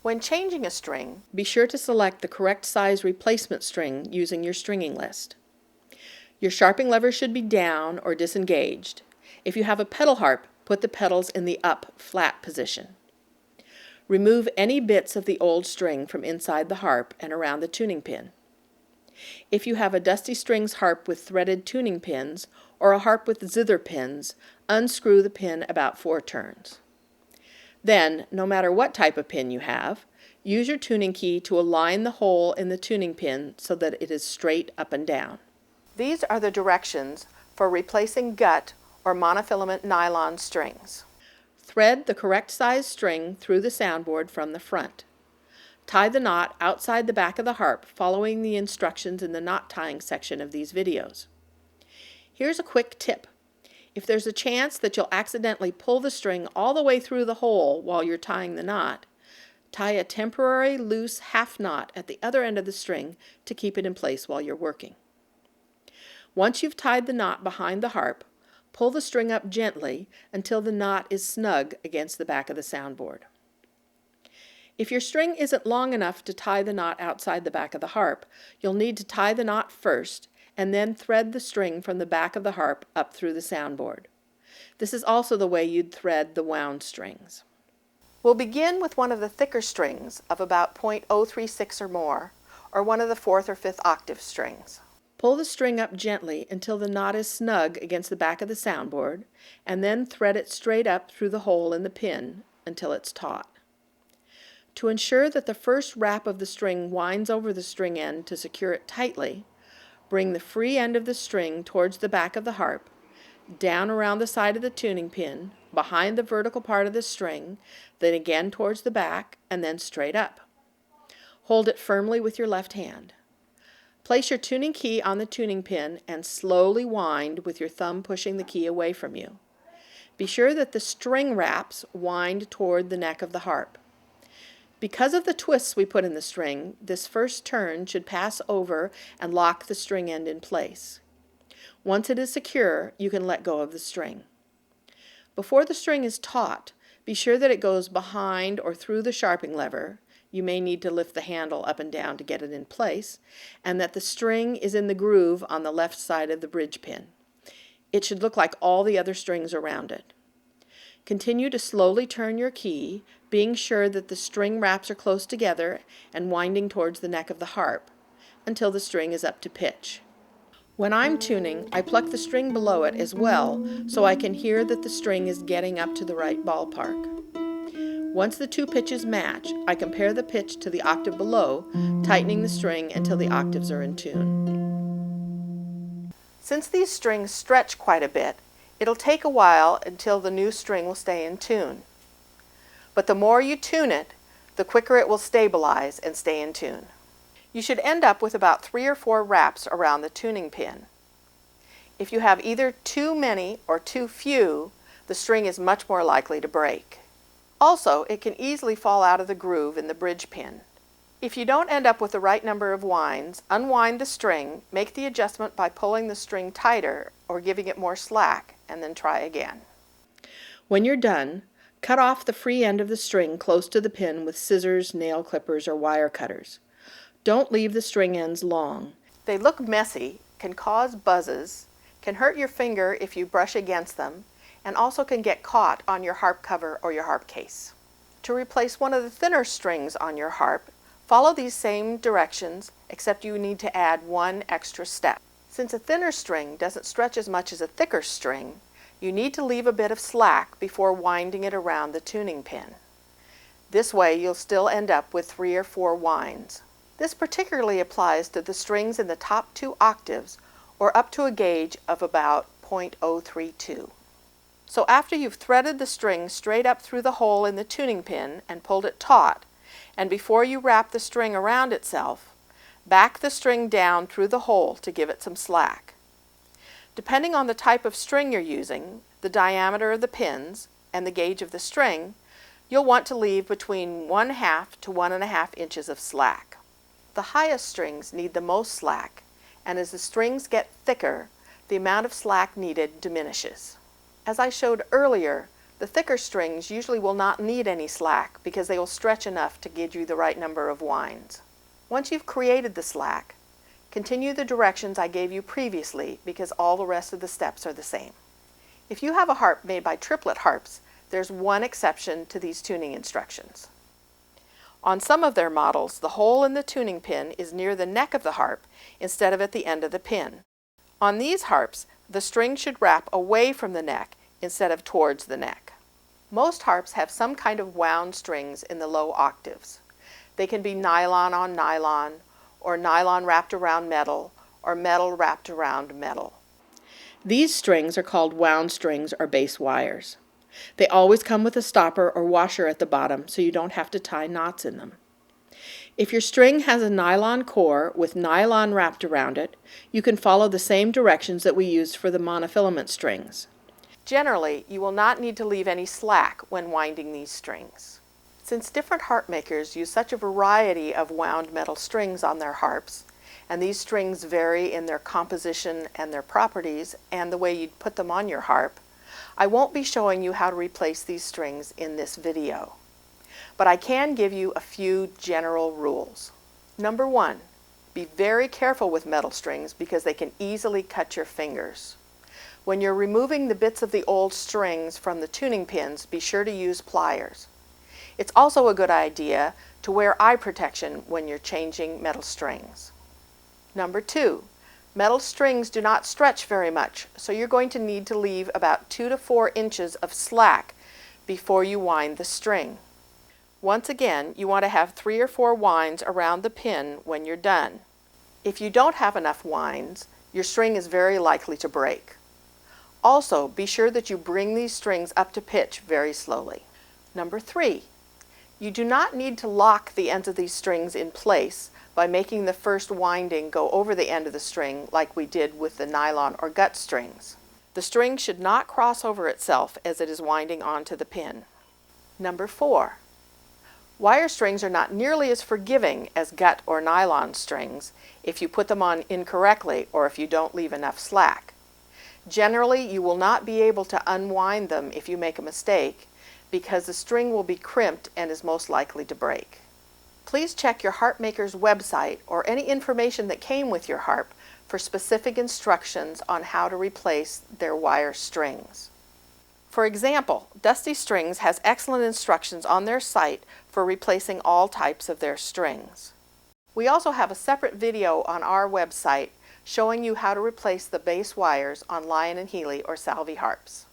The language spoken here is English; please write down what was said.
When changing a string, be sure to select the correct size replacement string using your stringing list. Your sharping lever should be down or disengaged. If you have a pedal harp, put the pedals in the up, flat position. Remove any bits of the old string from inside the harp and around the tuning pin. If you have a Dusty Strings harp with threaded tuning pins or a harp with zither pins, unscrew the pin about 4 turns. Then, no matter what type of pin you have, use your tuning key to align the hole in the tuning pin so that it is straight up and down. These are the directions for replacing gut or monofilament nylon strings. Thread the correct size string through the soundboard from the front. Tie the knot outside the back of the harp following the instructions in the knot tying section of these videos. Here's a quick tip. If there's a chance that you'll accidentally pull the string all the way through the hole while you're tying the knot, tie a temporary loose half knot at the other end of the string to keep it in place while you're working. Once you've tied the knot behind the harp, pull the string up gently until the knot is snug against the back of the soundboard. If your string isn't long enough to tie the knot outside the back of the harp, you'll need to tie the knot first and then thread the string from the back of the harp up through the soundboard. This is also the way you'd thread the wound strings. We'll begin with one of the thicker strings of about .036 or more, or one of the 4th or 5th octave strings. Pull the string up gently until the knot is snug against the back of the soundboard, and then thread it straight up through the hole in the pin until it's taut. To ensure that the first wrap of the string winds over the string end to secure it tightly, bring the free end of the string towards the back of the harp, down around the side of the tuning pin, behind the vertical part of the string, then again towards the back, and then straight up. Hold it firmly with your left hand. Place your tuning key on the tuning pin and slowly wind with your thumb pushing the key away from you. Be sure that the string wraps wind toward the neck of the harp. Because of the twists we put in the string, this first turn should pass over and lock the string end in place. Once it is secure, you can let go of the string. Before the string is taut, be sure that it goes behind or through the sharping lever. You may need to lift the handle up and down to get it in place, and that the string is in the groove on the left side of the bridge pin. It should look like all the other strings around it. Continue to slowly turn your key, being sure that the string wraps are close together and winding towards the neck of the harp, until the string is up to pitch. When I'm tuning, I pluck the string below it as well, so I can hear that the string is getting up to the right ballpark. Once the two pitches match, I compare the pitch to the octave below, tightening the string until the octaves are in tune. Since these strings stretch quite a bit, it'll take a while until the new string will stay in tune. But the more you tune it, the quicker it will stabilize and stay in tune. You should end up with about 3 or 4 wraps around the tuning pin. If you have either too many or too few, the string is much more likely to break. Also, it can easily fall out of the groove in the bridge pin. If you don't end up with the right number of winds, unwind the string, make the adjustment by pulling the string tighter or giving it more slack, and then try again. When you're done, cut off the free end of the string close to the pin with scissors, nail clippers, or wire cutters. Don't leave the string ends long. They look messy, can cause buzzes, can hurt your finger if you brush against them, and also can get caught on your harp cover or your harp case. To replace one of the thinner strings on your harp, follow these same directions, except you need to add one extra step. Since a thinner string doesn't stretch as much as a thicker string, you need to leave a bit of slack before winding it around the tuning pin. This way you'll still end up with 3 or 4 winds. This particularly applies to the strings in the top 2 octaves or up to a gauge of about .032. So after you've threaded the string straight up through the hole in the tuning pin and pulled it taut, and before you wrap the string around itself, back the string down through the hole to give it some slack. Depending on the type of string you're using, the diameter of the pins, and the gauge of the string, you'll want to leave between 1/2 to 1.5 inches of slack. The highest strings need the most slack, and as the strings get thicker, the amount of slack needed diminishes. As I showed earlier, The thicker strings usually will not need any slack because they will stretch enough to give you the right number of winds. Once you've created the slack, continue the directions I gave you previously because all the rest of the steps are the same. If you have a harp made by triplet harps, there's one exception to these tuning instructions. On some of their models, the hole in the tuning pin is near the neck of the harp instead of at the end of the pin. On these harps, the string should wrap away from the neck instead of towards the neck. Most harps have some kind of wound strings in the low octaves. They can be nylon on nylon, or nylon wrapped around metal, or metal wrapped around metal. These strings are called wound strings or bass wires. They always come with a stopper or washer at the bottom so you don't have to tie knots in them. If your string has a nylon core with nylon wrapped around it, you can follow the same directions that we used for the monofilament strings. Generally, you will not need to leave any slack when winding these strings. Since different harp makers use such a variety of wound metal strings on their harps, and these strings vary in their composition and their properties and the way you'd put them on your harp, I won't be showing you how to replace these strings in this video. But I can give you a few general rules. Number 1, be very careful with metal strings because they can easily cut your fingers. When you're removing the bits of the old strings from the tuning pins, be sure to use pliers. It's also a good idea to wear eye protection when you're changing metal strings. Number 2, metal strings do not stretch very much, so you're going to need to leave about 2 to 4 inches of slack before you wind the string. Once again, you want to have 3 or 4 winds around the pin when you're done. If you don't have enough winds, your string is very likely to break. Also, be sure that you bring these strings up to pitch very slowly. Number 3, you do not need to lock the ends of these strings in place by making the first winding go over the end of the string like we did with the nylon or gut strings. The string should not cross over itself as it is winding onto the pin. Number 4, wire strings are not nearly as forgiving as gut or nylon strings if you put them on incorrectly or if you don't leave enough slack. Generally, you will not be able to unwind them if you make a mistake because the string will be crimped and is most likely to break. Please check your harp maker's website or any information that came with your harp for specific instructions on how to replace their wire strings. For example, Dusty Strings has excellent instructions on their site for replacing all types of their strings. We also have a separate video on our website showing you how to replace the bass wires on Lion & Healy or Salvi harps.